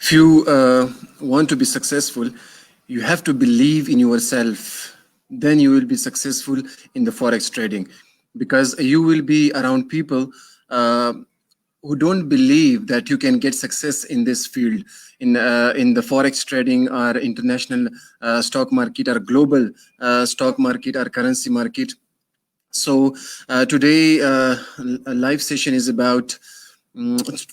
if you want to be successful, you have to believe in yourself. Then you will be successful in the forex trading, because you will be around people who don't believe that you can get success in this field, in the forex trading or international stock market or global stock market or currency market. So today a live session is about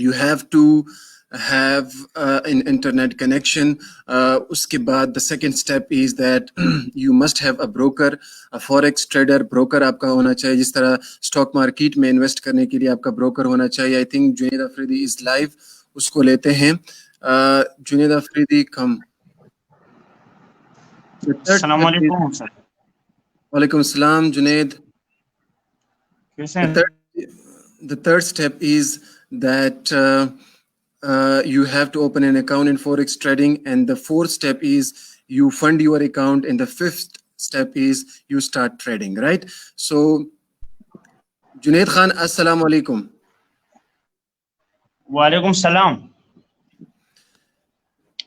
you have to have an internet connection. Uske baad the second step is that you must have a broker, a forex trader. Broker aapka hona chahiye, jis tarah stock market mein invest karne ke liye aapka broker hona chahiye. I think Junaid Afridi is live, usko lete hain. Junaid Afridi, come. Assalamu alaikum sir. Walaikum assalam Junaid. The third step is that you have to open an account in forex trading, and the fourth step is you fund your account, and the fifth step is you start trading, right? So Junaid Khan, assalamu alaikum. wa alaikum salam.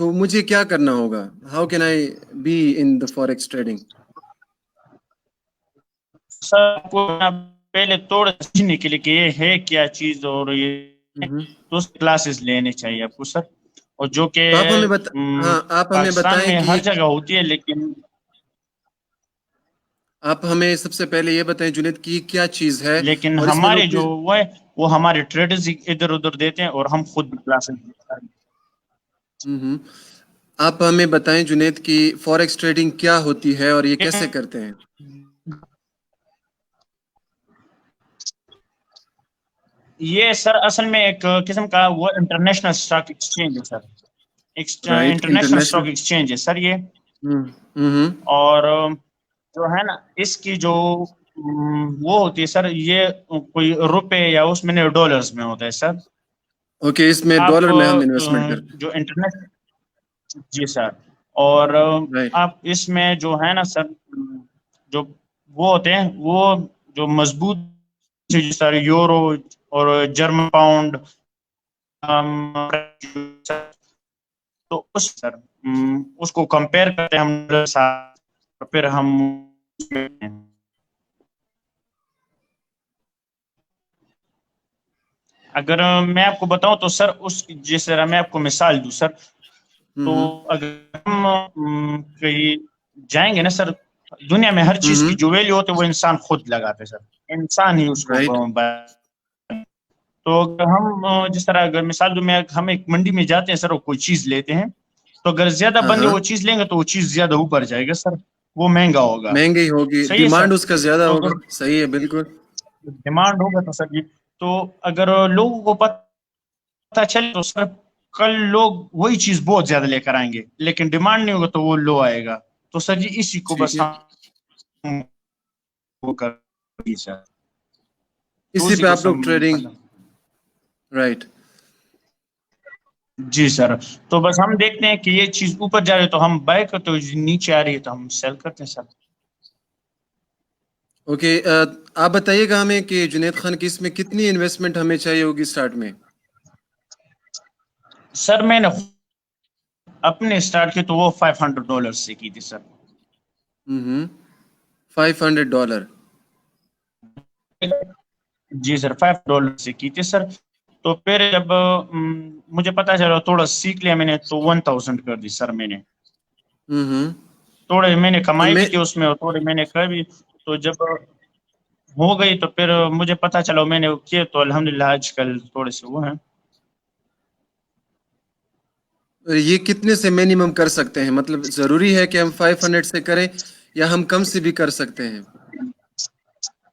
تو مجھے کیا کرنا ہوگا؟ How can I be in the forex trading? Sir آپ کو پہلے تھوڑا سمجھنے کے لیے کہ یہ ہے کیا چیز اور یہ تو اس کلاسز لینے چاہیے آپ کو سر، اور جو کہ تو آپ ہمیں آپ ہمیں پاکستان بتائیں میں کہ ہر جگہ ہوتی ہے، لیکن آپ ہمیں سب سے پہلے یہ بتائیں جنید کی کیا چیز ہے، اور اس میں ہمارے لوگ جو وہ ہمارے ٹریڈرز ادھر ادھر دیتے ہیں اور ہم خود کلاسز. آپ ہمیں بتائیں جنید کی فوریکس ٹریڈنگ کیا ہوتی ہے اور یہ کیسے کرتے ہیں؟ یہ سر اصل میں ایک قسم کا وہ انٹرنیشنل اسٹاک ایکسچینج ہے sir, right, international international. Stock exchange ہے سر یہ. ہوں. اور جو ہے نا اس کی جو وہ ہوتی ہے سر، یہ کوئی روپے یا اس میں ڈالرز میں ہوتا ہے سر. اوکے، اس میں آپ ڈالر میں ہم انویسٹمنٹ کرتے جو انٹرنیٹ، جی سر، اور ہیں. رائٹ. آپ اس میں جو ہے نا سر، جو وہ ہوتے ہیں وہ جو مضبوط سر یورو اور جرمن پاؤنڈ، تو سر اس کو کمپیئر کرتے ہیں ہم ساتھ، پھر ہم اگر میں آپ کو بتاؤں تو سر اس جس طرح میں آپ کو مثال دوں سر، تو اگر ہم کہیں جائیں گے نا سر، دنیا میں ہر چیز کی جو ویلیو ہوتی ہے وہ انسان خود لگاتے سر، انسان ہی اس کو رائٹ. تو اگر ہم جس طرح اگر مثال دوں میں، ہم ایک منڈی میں جاتے ہیں سر اور کوئی چیز لیتے ہیں، تو اگر زیادہ بندے وہ چیز لیں گے تو وہ چیز زیادہ اوپر جائے گا سر، وہ مہنگا ہوگا. مہنگی ہوگی، صحیح ہے سر. ڈیمانڈ اس کا زیادہ تو ہوگا. اگر صحیح ہے، بالکل. ڈیمانڈ ہوگا تو سر جی، تو اگر لوگوں کو پتہ چلے تو سر کل لوگ وہی چیز بہت زیادہ لے کر آئیں گے، لیکن ڈیمانڈ نہیں ہوگا تو وہ لو آئے گا. تو سر جی اسی کو ٹھیک بس ہے، ہم وہ کر سر، تو اسی اسی پہ کو آپ لوگ ٹریڈنگ. رائٹ. جی سر. تو بس ہم دیکھتے ہیں کہ یہ چیز اوپر جا رہی ہے تو ہم بائی کرتے ہیں، نیچے آ رہی ہے تو ہم سیل کرتے ہیں سر. اوکے، آپ بتائیے گا ہمیں کہ جنید خان کی اس میں کتنی انویسٹمنٹ ہمیں چاہیے ہوگی اسٹارٹ میں؟ سر میں نے اپنے اسٹارٹ کی تو وہ $500 سے کی تھی سر. $500. جی سر، $5 سے کی تھی سر. تو پھر جب مجھے پتا چلا تھوڑا سیکھ لیا میں نے، تو 1000 کر دی سر میں نے. تھوڑے میں نے تو کمائی بھی کی اس میں اور تھوڑے میں نے کر بھی. تو جب ہو گئی تو پھر مجھے پتا چلا میں نے کیا، تو الحمدللہ آج کل تھوڑے سے وہ ہیں. یہ کتنے سے منیمم کر سکتے ہیں؟ مطلب ضروری ہے کہ ہم 500 سے کریں یا ہم کم سے بھی کر سکتے ہیں؟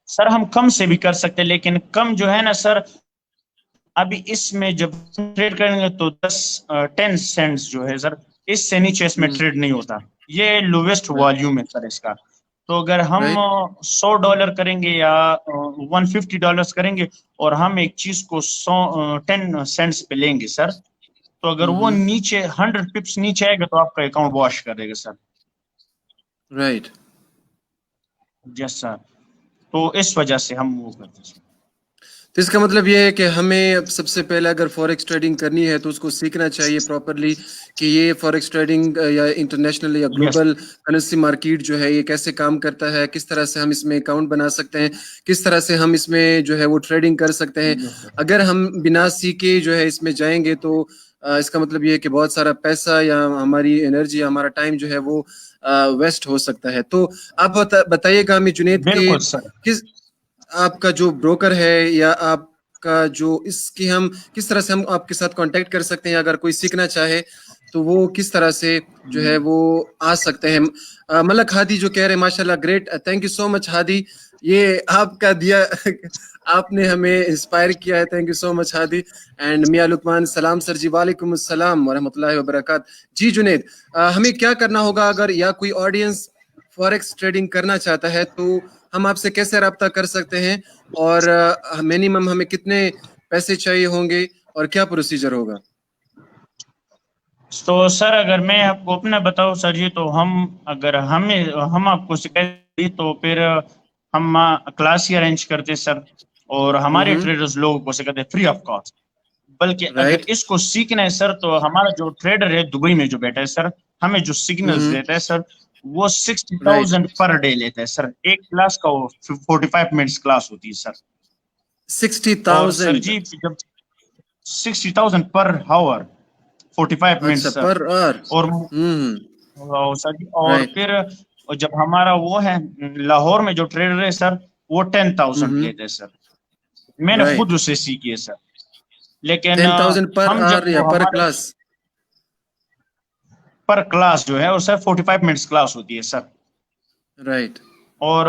سر ہم کم سے بھی کر سکتے ہیں، لیکن کم جو ہے نا سر، ابھی اس میں جب ٹریڈ کریں گے تو 10 سینٹس جو ہے سر، اس سے نیچے اس میں ٹریڈ نہیں ہوتا. یہ لویسٹ والیوم ہے سر اس کا. تو اگر ہم رائٹ. $100 کریں گے یا $150 کریں گے اور ہم ایک چیز کو 10 سینٹس پہ لیں گے سر، تو اگر وہ نیچے 100 پپس نیچے آئے گا تو آپ کا اکاؤنٹ واش کر دے گا سر. رائٹ. یس سر. تو اس وجہ سے ہم وہ کرتے ہیں. تو اس کا مطلب یہ ہے کہ ہمیں سب سے پہلے اگر فوریکس ٹریڈنگ کرنی ہے تو اس کو سیکھنا چاہیے پراپرلی کہ یہ فوریکس ٹریڈنگ یا انٹرنیشنل یا یس گلوبل کرنسی مارکیٹ جو ہے یہ کیسے کام کرتا ہے، کس طرح سے ہم اس میں اکاؤنٹ بنا سکتے ہیں، کس طرح سے ہم اس میں جو ہے وہ ٹریڈنگ کر سکتے ہیں. اگر ہم بنا سیکھے جو ہے اس میں جائیں گے تو اس کا مطلب یہ ہے کہ بہت سارا پیسہ یا ہماری انرجی، ہمارا ٹائم جو ہے وہ ویسٹ ہو سکتا ہے. تو آپ بتائیے گا ہمیں جنید کہ بالکل سر. آپ کا جو بروکر ہے یا آپ کا جو اس کی ہم کس طرح سے ہم آپ کے ساتھ کانٹیکٹ کر سکتے ہیں، اگر کوئی سیکھنا چاہے تو وہ کس طرح سے جو ہے وہ آ سکتے ہیں؟ ملک ہادی جو کہہ رہے ہیں ماشاء اللہ، گریٹ، تھینک یو سو مچ ہادی، یہ آپ کا دیا، آپ نے ہمیں انسپائر کیا ہے. Thank you so much Hadi. And میاں لقمان، سلام سر جی. وعلیکم السلام ورحمۃ اللہ وبرکاتہ. جی جنید، ہمیں کیا کرنا ہوگا اگر یا کوئی آڈینس فوریکس ٹریڈنگ کرنا چاہتا ہے تو ہم آپ سے کیسے رابطہ کر سکتے ہیں، اور منیمم ہمیں کتنے پیسے چاہیے ہوں گے اور کیا پروسیجر ہوگا؟ تو سر اگر میں آپ کو اپنا بتاؤں سر جی، تو اگر ہم آپ کو سکھائیں تو پھر ہم کلاس ہی ارینج کرتے سر، اور ہمارے ٹریڈرز لوگوں کو سکھاتے فری آف کاسٹ. بلکہ اگر اس کو سیکھنا ہے سر تو ہمارا جو ٹریڈر ہے دبئی میں جو بیٹھا ہے سر ہمیں جو سگنلز دیتا ہے سر وہ 60,000 پر ڈے لیتا ہے سر. ایک کلاس کا وہ 45 منٹس کلاس ہوتی ہے سر. 60,000 سر جی جب 60,000 پر آور 45 منٹس سر. پر آور اور سر اور پھر جب ہمارا وہ ہے لاہور میں جو ٹریڈر ہے سر وہ 10,000 لیتے ہیں سر. میں نے خود اسے سیکھی ہے سر. لیکن 10,000 پر ہم آور جب یا پر کلاس؟ پر کلاس جو ہے وہ سر 45 منٹس کلاس ہوتی ہے سر. رائٹ. اور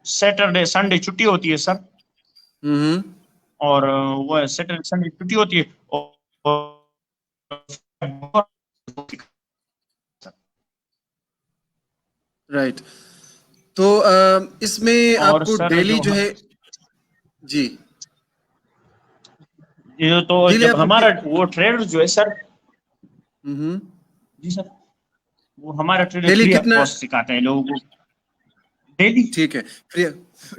سیٹرڈے سنڈے چھٹی ہوتی ہے سر. اور وہ سیٹرڈے سنڈے چھٹی ہوتی ہے. رائٹ. تو اس میں آپ کو ڈیلی جو ہے جی تو جب ہمارا وہ ٹریڈر جو ہے سر جی سر وہ ہمارا ٹریڈر ڈیلی فری آف کتنا کاسٹ سکھاتا ہے لوگوں کو ڈیلی. ٹھیک ہے.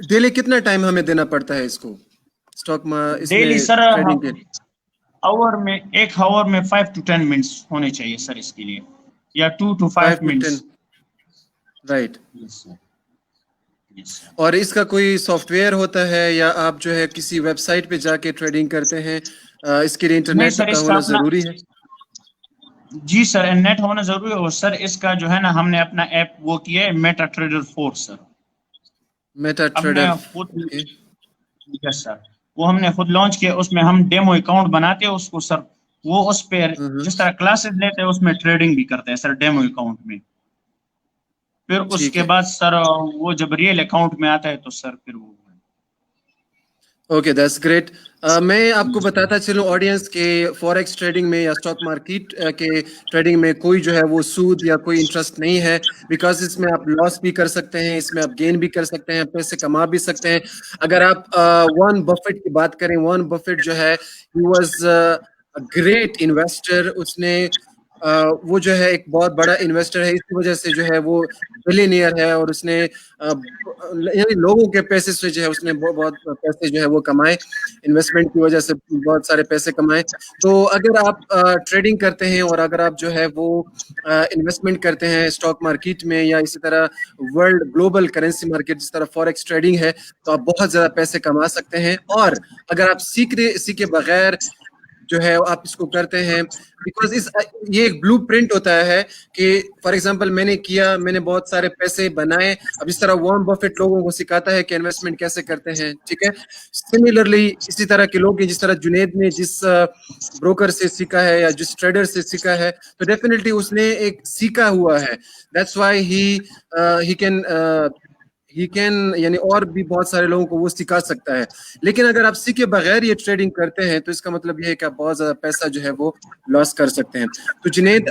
ڈیلی کتنا ٹائم ہمیں دینا پڑتا ہے اس کو اسٹاک اس میں ڈیلی سر ٹریڈنگ کے؟ ایک آور میں 5 to 10 منٹس ہونے چاہیے سر اس کے لیے یا 2 to 5 منٹس. رائٹ. اور اس کا کوئی سافٹ ویئر ہوتا ہے یا آپ جو ہے کسی ویب سائٹ پہ جا کے ٹریڈنگ کرتے ہیں؟ اس کے لیے انٹرنیٹ کا ہونا ضروری ہے؟ جی سر نیٹ ہونا ضروری ہے. اور سر اس کا جو ہے نا ہم نے اپنا ایپ وہ کیا ہے MetaTrader 4 sir. MetaTrader. Yes sir وہ ہم نے خود لانچ کیا. اس میں ہم ڈیمو اکاؤنٹ بناتے ہیں اس کو سر. وہ اس پہ جس طرح کلاسز لیتے ہیں اس میں ٹریڈنگ بھی کرتے ہیں سر ڈیمو اکاؤنٹ میں. پھر اس کے بعد سر وہ جب ریئل اکاؤنٹ میں آتا ہے تو سر پھر وہ اوکے دیٹس گریٹ. میں آپ کو بتاتا چلوں آڈینس کے فوریکس ٹریڈنگ میں یا اسٹاک مارکیٹ کے ٹریڈنگ میں کوئی جو ہے وہ سود یا کوئی انٹرسٹ نہیں ہے. بیکاز اس میں آپ لاس بھی کر سکتے ہیں, اس میں آپ گین بھی کر سکتے ہیں, پیسے کما بھی سکتے ہیں. اگر آپ وارن بفیٹ کی بات کریں, وارن بفیٹ جو ہے ہی واز گریٹ انویسٹر. اس نے وہ جو ہے ایک بہت بڑا انویسٹر ہے, اس کی وجہ سے جو ہے وہ بلینئر ہے. اور اس نے یعنی لوگوں کے پیسے سے جو ہے اس نے بہت پیسے جو ہے وہ کمائے, انویسٹمنٹ کی وجہ سے بہت سارے پیسے کمائے. تو اگر آپ ٹریڈنگ کرتے ہیں اور اگر آپ جو ہے وہ انویسٹمنٹ کرتے ہیں اسٹاک مارکیٹ میں یا اسی طرح ورلڈ گلوبل کرنسی مارکیٹ جس طرح فوریکس ٹریڈنگ ہے, تو آپ بہت زیادہ پیسے کما سکتے ہیں. اور اگر آپ سیکھے بغیر جو ہے آپ اس کو کرتے ہیں, بیکاز یہ ایک بلو پرنٹ ہوتا ہے کہ فار ایگزامپل میں نے بہت سارے پیسے بنائے. اب اس طرح وارن بفیٹ لوگوں کو سکھاتا ہے کہ انویسٹمنٹ کیسے کرتے ہیں. ٹھیک ہے. سملرلی اسی طرح کے لوگ ہیں, جس طرح جنید نے جس بروکر سے سیکھا ہے یا جس ٹریڈر سے سیکھا ہے, تو ڈیفینیٹلی اس نے ایک سیکھا ہوا ہے. دیٹس وائی ہی کین یعنی اور بھی بہت سارے لوگوں کو وہ سکھا سکتا ہے. لیکن اگر آپ سیکھے بغیر یہ ٹریڈنگ کرتے ہیں تو اس کا مطلب یہ ہے کہ آپ بہت زیادہ پیسہ جو ہے وہ لاس کر سکتے ہیں. تو جنید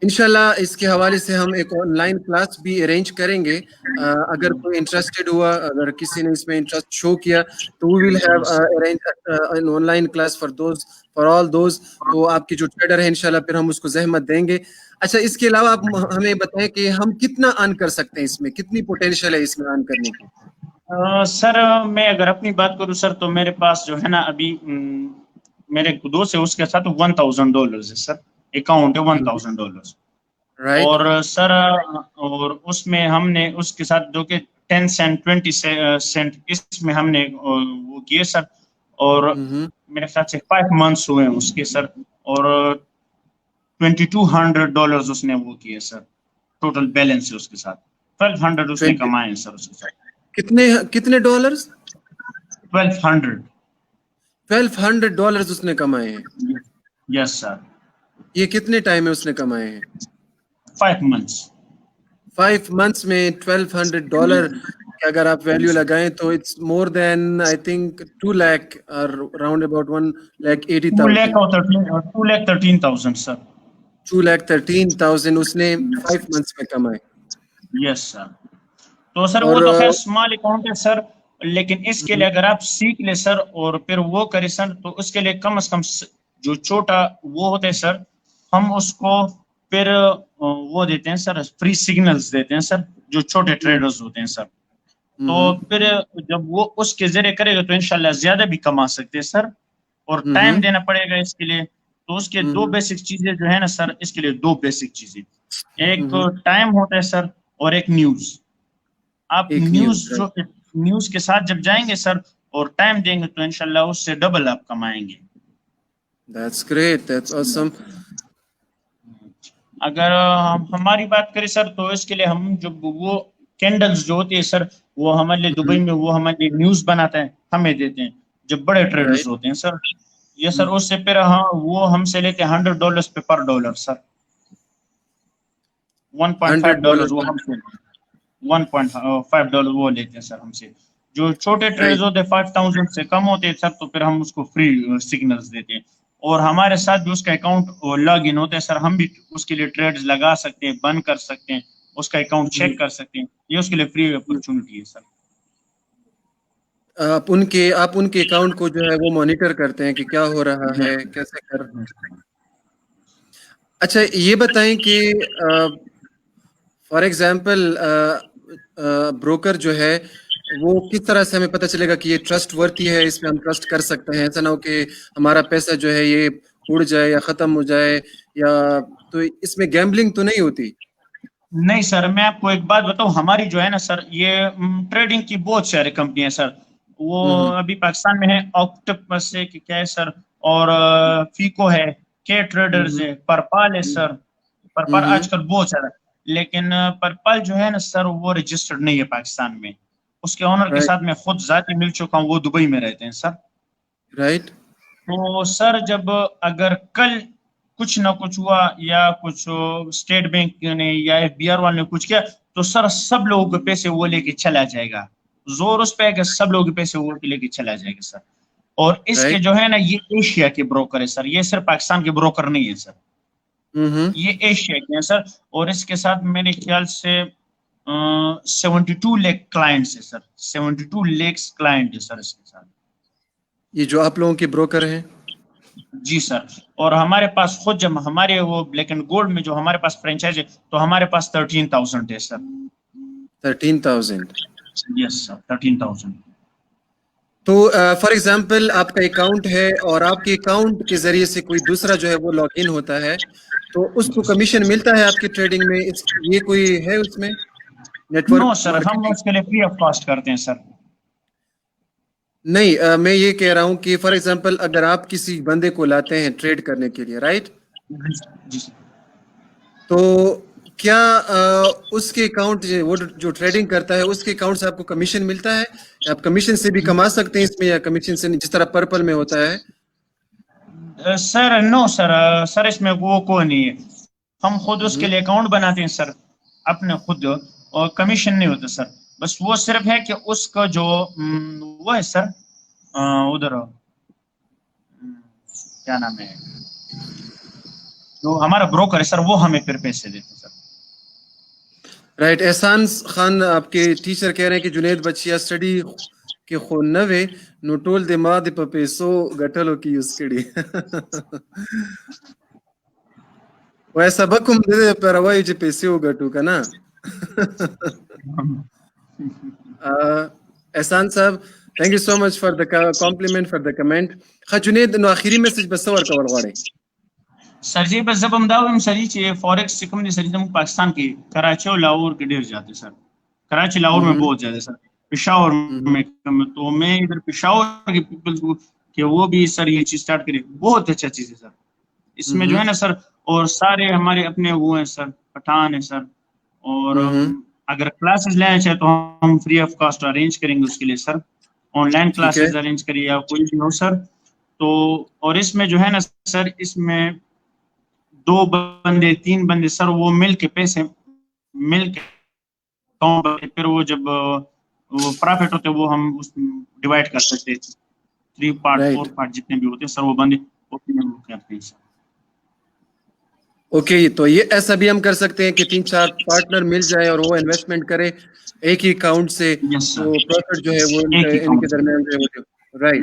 انشاءاللہ اس کے حوالے سے ہم ایک آن لائن کلاس بھی ارینج کریں گے. اگر کوئی انٹرسٹڈ ہوا, اگر کسی نے اس میں انٹرسٹ شو کیا, تو we will have arrange an online class for all those. تو آپ کے جو ٹریڈر ہیں انشاءاللہ پھر ہم اس کو زحمت دیں گے. اچھا, اس کے علاوہ آپ ہمیں بتائیں کہ ہم کتنا ارن کر سکتے ہیں, اس میں کتنی پوٹینشیل ہے اس میں ارن کرنے کی؟ سر میں اگر اپنی بات کروں سر تو میرے پاس جو ہے نا ابھی میرے دوست ہے اس کے ساتھ $1,000 ہے سر, اکاؤنٹ ہے $1,000. اور سر اور اس میں ہم نے اس کے ساتھ جو کہ 10 سینٹ 20 سینٹ اس میں ہم نے وہ کیے سر. اور میرے خیال سے 5 months ہوئے اس کے سر. اور $2,200 اس نے وہ کیے سر. ٹوٹل بیلنس ہے اس کے ساتھ 1,200 اس نے کمائے سر اس کے ساتھ. کتنے ڈالرز؟ 1,200 $1,200 اس نے کمائے ہیں. یس سر. یہ کتنے ٹائم میں اس نے کمائے ہیں؟ 5 months. 5 months میں $1,200 اگر آپ ویلیو لگائیں تو it's more than I think 2 lakh اور راؤنڈ اباؤٹ 1,80,000. 2,13,000 سر. 2,13,000 اس نے 5 months میں کمائے. یس سر. تو سر وہ تو خیر اسمال اکاؤنٹ ہے سر, لیکن اس کے لیے اگر آپ سیکھ لیں سر اور پھر وہ کریں سر تو اس کے لیے کم از کم جو چھوٹا وہ ہوتا ہے سر, ہم اس کو پھر وہ دیتے ہیں سر, فری سگنلز دیتے ہیں سر جو چھوٹے ٹریڈرز ہوتے ہیں سر. تو پھر جب وہ اس کے ذریعے کرے گا تو انشاءاللہ زیادہ بھی کما سکتے ہیں سر, اور ٹائم دینا پڑے گا اس کے لیے. تو اس کے دو بیسک چیزیں جو ہے نا سر, اس کے لیے دو بیسک چیزیں, ایک ٹائم ہوتا ہے سر اور ایک نیوز. آپ ایک نیوز نیوز. جو نیوز کے ساتھ جب جائیں گے سر اور ٹائم دیں گے تو انشاءاللہ اس سے ڈبل آپ کمائیں گے. That's great. That's awesome. اگر ہماری بات کریں سر تو اس کے لیے ہم جب وہ کینڈلز جو ہوتی ہے سر وہ ہمارے لیے دبئی میں وہ ہمارے لیے نیوز بناتا ہے, ہمیں دیتے ہیں جب بڑے ٹریڈرز ہوتے ہیں سر. یہ سر اس سے پھر ہاں وہ ہم سے لیتے ہیں $100 پہ پر ڈالر سر, $1.5 وہ ہم سے $1.5 وہ لیتے ہیں سر ہم سے. جو چھوٹے ٹریڈرز ہوتے ہیں 5000 سے کم ہوتے ہیں سر تو پھر ہم اس کو فری سگنلز دیتے ہیں, اور ہمارے ساتھ جو اس کا اکاؤنٹ لاگ ان ہوتا ہے سر, ہم بھی اس کے لیے ٹریڈز لگا سکتے ہیں, بند کر سکتے ہیں, اس کا اکاؤنٹ چیک کر سکتے ہیں. یہ اس کے لیے فری اپرچونٹی ہے سر. آپ ان کے اکاؤنٹ کو جو ہے وہ مانیٹر کرتے ہیں کہ کیا ہو رہا ہے, کیسے کر. اچھا یہ بتائیں کہ فار ایگزامپل بروکر جو ہے وہ کس طرح سے ہمیں پتہ چلے گا کہ یہ ٹرسٹ ورتھی ہے, اس پہ ہم ٹرسٹ کر سکتے ہیں, ایسا نہ ہو کہ ہمارا پیسہ جو ہے یہ اڑ جائے یا ختم ہو جائے, یا تو اس میں گیمبلنگ تو نہیں ہوتی؟ نہیں سر, میں آپ کو ایک بات بتاؤں, ہماری جو ہے نا سر یہ ٹریڈنگ کی بہت ساری کمپنی ہیں سر. وہ ابھی پاکستان میں ہے آکٹوپس ہے کہ کیا ہے سر, اور فیکو ہے, کے ٹریڈرز ہے, پرپال ہے سر. پرپال آج کل بہت سارا, لیکن پرپال جو ہے نا سر وہ رجسٹرڈ نہیں ہے پاکستان میں. اس کے آنر کے ساتھ میں خود ذاتی مل چکا ہوں, وہ دبئی میں رہتے ہیں سر. رائٹ. تو سر جب اگر کل کچھ نہ کچھ ہوا یا کچھ اسٹیٹ بینک نے یا FBR والے نے کچھ کیا تو سر سب لوگوں کے پیسے وہ لے کے چلا جائے گا. زور اس پہ ہے کہ سب لوگوں کے پیسے وہ لے کے چلا جائے گا سر. اور اس کے جو ہے نا یہ ایشیا کے بروکر ہے سر, یہ صرف پاکستان کے بروکر نہیں ہے سر, یہ ایشیا کے ہیں سر. اور اس کے ساتھ میرے خیال سے 72 لاکھ کلائنٹس ہے سر, 72 لاکھ کلائنٹ ہے سر اس کے ساتھ. یہ جو آپ لوگوں کے بروکر ہیں؟ جی سر. اور ہمارے پاس خود جب ہمارے وہ بلیک اینڈ گولڈ میں جو ہمارے پاس فرینچائز ہے تو ہمارے پاس 13,000 ہے سر. 13,000. یس سر, 13,000. تو فار ایگزامپل آپ کا اکاؤنٹ ہے اور آپ کے اکاؤنٹ کے ذریعے سے کوئی دوسرا جو ہے وہ لاگ ان ہوتا ہے تو اس کو کمیشن ملتا ہے آپ کی ٹریڈنگ میں؟ یہ کوئی ہے اس میں نیٹ ورک نو سر, ہم مارکیٹنگ؟ اس کے لیے فری آف کاسٹ کرتے ہیں سر. نہیں, میں یہ کہہ رہا ہوں کہ فار ایگزامپل اگر آپ کسی بندے کو لاتے ہیں ٹریڈ کرنے کے لیے, رائٹ, جی سر, تو کیا اس کے اکاؤنٹ وہ جو ٹریڈنگ کرتا ہے اس کے اکاؤنٹ سے آپ کو کمیشن ملتا ہے؟ آپ کمیشن سے بھی کما سکتے ہیں اس میں, یا کمیشن سے جس طرح پرپل میں ہوتا ہے؟ سر نو سر, سر اس میں وہ کوئی نہیں ہے. ہم خود اس کے لیے اکاؤنٹ بناتے ہیں سر اپنے خود, اور کمیشن نہیں ہوتا سر. بس وہ صرف ہے کہ اس کا جو وہ ہے سر ادھر کیا نام ہے جو ہمارا بروکر ہے سر, وہ ہمیں پھر پیسے دیتے ہیں سر. رائٹ. احسان خان آپ کے ٹیچر کہہ رہے ہیں کہ جنید بچیا اسٹڈی کے خو نوے نو ټول د ما د په پیسو ګټلو کې یوز کړي. وای سبق هم د دې پر وایي چې پیسې وګټو که نه. احسان صاحب, thank you so much for the compliment, for the comment. ښه Junaid, نو آخري میسج به څه ورکول غواړئ؟ سر جی بس زب هم دا وایم سر چې فارکس چې کوم دي سر زموږ پاکستان کې کراچي او لاہور کې ډیر زیات ہے سر. کراچی لاہور میں بہت زیادہ سر, پشاور میں کم. تو میں ادھر پشاور کے پیپلز کو کہ وہ بھی سر یہ چیز اسٹارٹ کرے, بہت اچھا چیز ہے سر. اس میں جو ہے نا سر, اور سارے ہمارے اپنے وہ ہیں سر, پٹھان ہیں سر, اور اگر کلاسز لینا چاہے تو ہم فری آف کاسٹ ارینج کریں گے اس کے لیے سر. آن لائن کلاسز ارینج کریے یا کوئی بھی ہو سر. تو اور اس میں جو ہے نا سر, اس میں 2 بندے 3 بندے سر وہ مل کے پیسے مل کے پھر وہ جب وہ پرافٹ ہوتے وہ ہم ڈیوائڈ کر سکتے ہیں 3 پارٹ 4 پارٹ جتنے بھی ہوتے ہیں سر, وہ بندے کرتے ہیں سر. اوکے, تو یہ ایسا بھی ہم کر سکتے ہیں کہ 3-4 پارٹنر مل جائے اور وہ انویسٹمنٹ کرے ایک ہی اکاؤنٹ سے, تو پروفٹ جو ہے وہ ان کے درمیان جو ہے. رائٹ,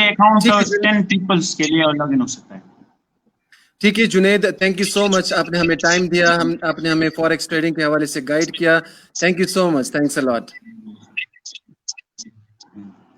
اکاؤنٹ 10 پیپلز کے لیے الگ ہو سکتا ہے. ٹھیک ہے جنید, تھینک یو سو مچ, آپ نے ہمیں ٹائم دیا, آپ نے ہمیں فوریکس ٹریڈنگ کے حوالے سے گائیڈ کیا. Thank you so much, thanks a lot.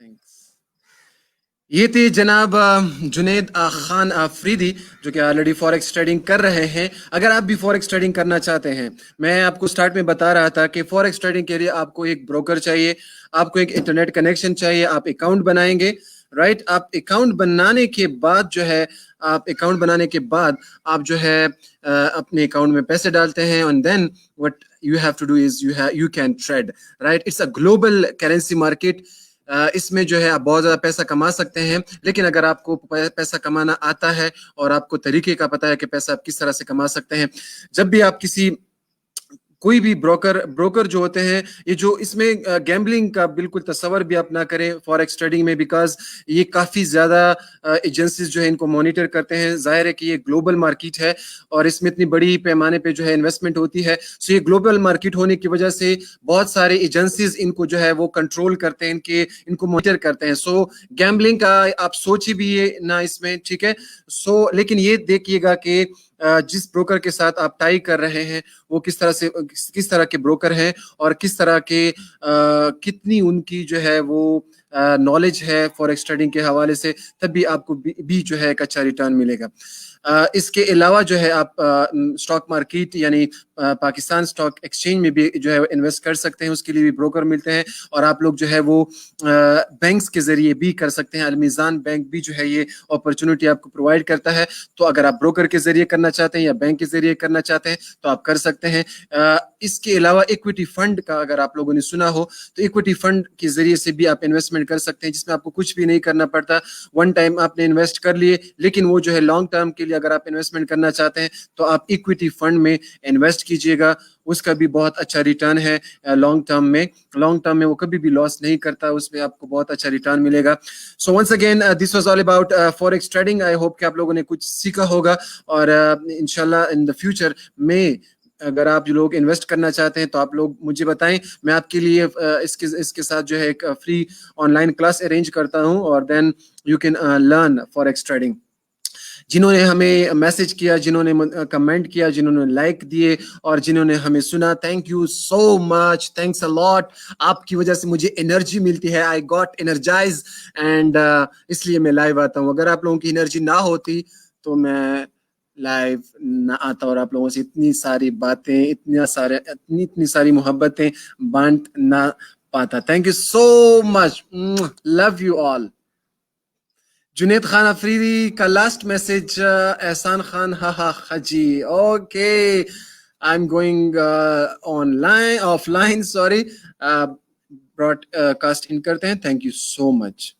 Thanks. یہ تھے جناب جنید خان آفریدی جو کہ آلریڈی فوریکس ٹریڈنگ کر رہے ہیں. اگر آپ بھی فوریکس ٹریڈنگ کرنا چاہتے ہیں, میں آپ کو سٹارٹ میں بتا رہا تھا کہ فوریکس ٹریڈنگ کے لیے آپ کو ایک بروکر چاہیے, آپ کو ایک انٹرنیٹ کنیکشن چاہیے, آپ اکاؤنٹ بنائیں گے, رائٹ. آپ اکاؤنٹ بنانے کے بعد آپ جو ہے اپنے اکاؤنٹ میں پیسے ڈالتے ہیں, and then what you have to do is you can trade, right. It's a global currency market. اس میں جو ہے آپ بہت زیادہ پیسہ کما سکتے ہیں, لیکن اگر آپ کو پیسہ کمانا آتا ہے اور آپ کو طریقے کا پتہ ہے کہ پیسہ آپ کس طرح سے کما سکتے ہیں, جب بھی آپ کوئی بھی بروکر جو ہوتے ہیں, یہ جو اس میں گیمبلنگ کا بالکل تصور بھی آپ نہ کریں فوریکس ٹریڈنگ میں, بیکاز یہ کافی زیادہ ایجنسیز جو ہے ان کو مانیٹر کرتے ہیں. ظاہر ہے کہ یہ گلوبل مارکیٹ ہے اور اس میں اتنی بڑی پیمانے پہ جو ہے انویسٹمنٹ ہوتی ہے. سو یہ گلوبل مارکیٹ ہونے کی وجہ سے بہت سارے ایجنسیز ان کو جو ہے وہ کنٹرول کرتے ہیں, ان کو مانیٹر کرتے ہیں. سو گیمبلنگ کا آپ سوچی بھی نہ اس میں, ٹھیک ہے. سو لیکن یہ دیکھیے گا کہ جس بروکر کے ساتھ آپ ٹائی کر رہے ہیں وہ کس طرح کے بروکر ہیں, اور کس طرح کے کتنی ان کی جو ہے وہ نالج ہے فوریکس ٹریڈنگ کے حوالے سے, تب بھی آپ کو بھی جو ہے ایک اچھا ریٹرن ملے گا. اس کے علاوہ جو ہے آپ اسٹاک مارکیٹ یعنی پاکستان اسٹاک ایکسچینج میں بھی جو ہے انویسٹ کر سکتے ہیں, اس کے لیے بھی بروکر ملتے ہیں, اور آپ لوگ جو ہے وہ بینکس کے ذریعے بھی کر سکتے ہیں. المیزان بینک بھی جو ہے یہ اپرچونٹی آپ کو پرووائڈ کرتا ہے. تو اگر آپ بروکر کے ذریعے کرنا چاہتے ہیں یا بینک کے ذریعے کرنا چاہتے ہیں تو آپ کر سکتے ہیں. اس کے علاوہ ایکویٹی فنڈ کا اگر آپ لوگوں نے سنا ہو تو ایکویٹی فنڈ کے ذریعے سے بھی آپ انویسٹمنٹ کر سکتے ہیں, جس میں آپ کو کچھ بھی نہیں کرنا پڑتا. ون ٹائم آپ نے انویسٹ کر لیے, لیکن وہ جو ہے لانگ ٹرم کے لیے اگر آپ انویسٹمنٹ کرنا چاہتے ہیں تو آپ ایکویٹی فنڈ میں انویسٹ کیجیے گا. اس کا بھی بہت اچھا ریٹرن ہے لانگ ٹرم میں وہ کبھی بھی لاس نہیں کرتا, اس میں آپ کو بہت اچھا ریٹرن ملے گا. So once again this was all about forex trading. I hope کہ آپ لوگوں نے کچھ سیکھا ہوگا, اور انشاءاللہ ان دا فیوچر میں اگر آپ جو لوگ انویسٹ کرنا چاہتے ہیں تو آپ لوگ مجھے بتائیں, میں آپ کے لیے اس کے ساتھ جو ہے ایک free online class arrange کرتا ہوں, اور then you can learn forex trading. جنہوں نے ہمیں میسج کیا, جنہوں نے کمنٹ کیا, جنہوں نے لائک دیے, اور جنہوں نے ہمیں سنا, thank you so much, thanks a lot. آپ کی وجہ سے مجھے انرجی ملتی ہے, آئی گاٹ انرجائز, اینڈ اس لیے میں لائیو آتا ہوں. اگر آپ لوگوں کی انرجی نہ ہوتی تو میں لائیو نہ آتا, اور آپ لوگوں سے اتنی ساری باتیں, اتنی ساری محبتیں بانٹ نہ پاتا. Thank you so much, love you all. Junaid Khan Afridi کا لاسٹ میسج, احسان خان خجی, okay, I am going offline, sorry, broadcast ان کرتے ہیں. Thank you so much.